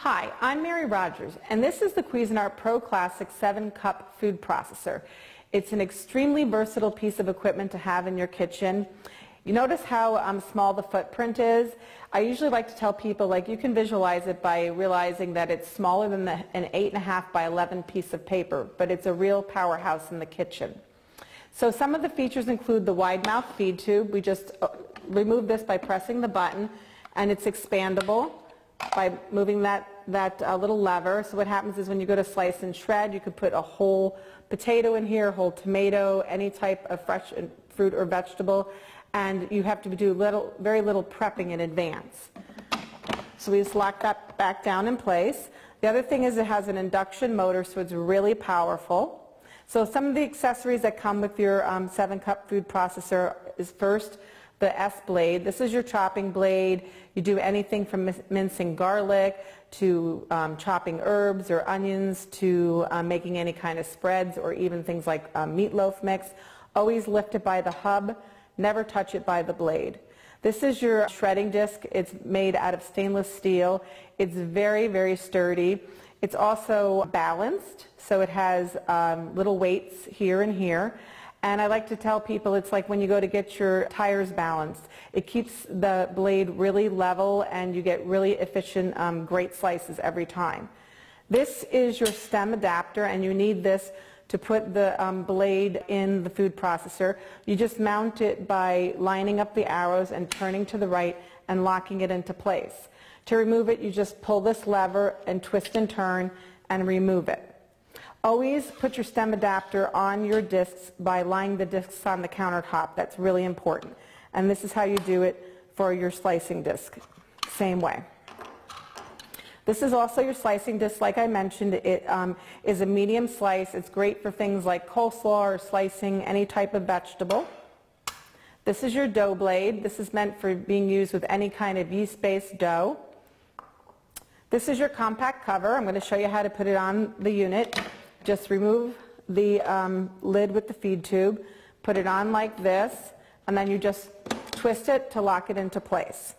Hi, I'm Mary Rogers, and this is the Cuisinart Pro Classic 7-Cup Food Processor. It's an extremely versatile piece of equipment to have in your kitchen. You notice how small the footprint is? I usually like to tell people, you can visualize it by realizing that it's smaller than an 8.5 by 11 piece of paper, but it's a real powerhouse in the kitchen. So some of the features include the wide mouth feed tube. We just remove this by pressing the button, and it's expandable by moving that little lever. So what happens is when you go to slice and shred, you could put a whole potato in here, whole tomato, any type of fresh fruit or vegetable, and you have to do very little prepping in advance. So we just lock that back down in place. The other thing is it has an induction motor, so it's really powerful. So some of the accessories that come with your 7-Cup food processor is first the S-blade. This is your chopping blade. You do anything from mincing garlic to chopping herbs or onions to making any kind of spreads or even things like meatloaf mix. Always lift it by the hub, never touch it by the blade. This is your shredding disc. It's made out of stainless steel. It's very, very sturdy. It's also balanced, so it has little weights here and here. And I like to tell people it's like when you go to get your tires balanced. It keeps the blade really level and you get really efficient, great slices every time. This is your stem adapter, and you need this to put the blade in the food processor. You just mount it by lining up the arrows and turning to the right and locking it into place. To remove it, you just pull this lever and twist and turn and remove it. Always put your stem adapter on your discs by laying the discs on the countertop. That's really important. And this is how you do it for your slicing disc. Same way. This is also your slicing disc. Like I mentioned, it is a medium slice. It's great for things like coleslaw or slicing any type of vegetable. This is your dough blade. This is meant for being used with any kind of yeast-based dough. This is your compact cover. I'm going to show you how to put it on the unit. Just remove the lid with the feed tube, put it on like this, and then you just twist it to lock it into place.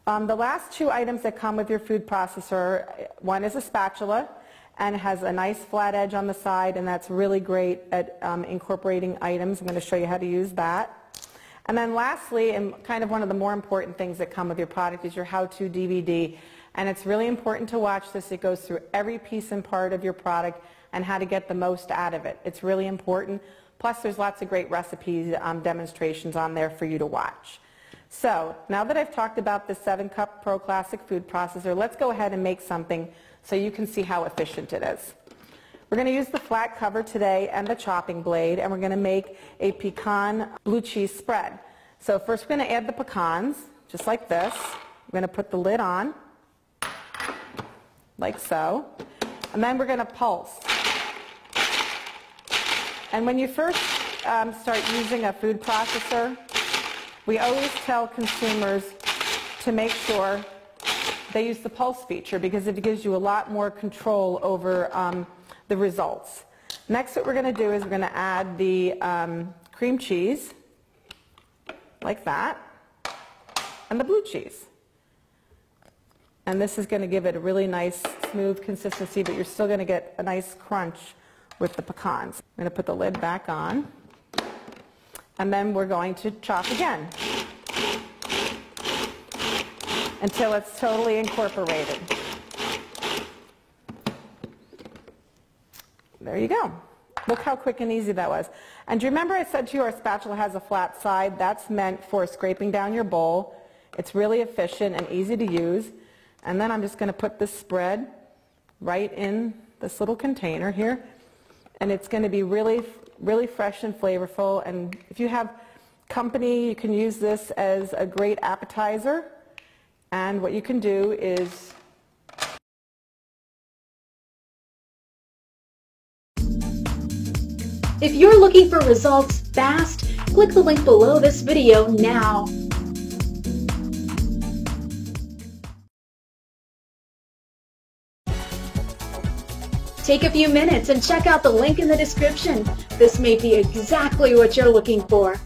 The last two items that come with your food processor, one is a spatula, and it has a nice flat edge on the side, and that's really great at incorporating items. I'm going to show you how to use that. And then lastly, and kind of one of the more important things that come with your product, is your how-to DVD. And it's really important to watch this. It goes through every piece and part of your product and how to get the most out of it. It's really important. Plus, there's lots of great recipes, demonstrations on there for you to watch. So, now that I've talked about the 7-Cup Pro Classic food processor, let's go ahead and make something so you can see how efficient it is. We're going to use the flat cover today and the chopping blade, and we're going to make a pecan blue cheese spread. So first we're going to add the pecans, just like this. We're going to put the lid on, like so, and then we're going to pulse. And when you first start using a food processor, we always tell consumers to make sure they use the pulse feature because it gives you a lot more control over the results. Next, what we're going to do is we're going to add the cream cheese, like that, and the blue cheese. And this is going to give it a really nice, smooth consistency, but you're still going to get a nice crunch with the pecans. I'm going to put the lid back on, and then we're going to chop again until it's totally incorporated. There you go. Look how quick and easy that was. And do you remember I said to you our spatula has a flat side? That's meant for scraping down your bowl. It's really efficient and easy to use. And then I'm just going to put this spread right in this little container here. And it's going to be really, really fresh and flavorful. And if you have company, you can use this as a great appetizer. And what you can do is if you're looking for results fast, click the link below this video now. Take a few minutes and check out the link in the description. This may be exactly what you're looking for.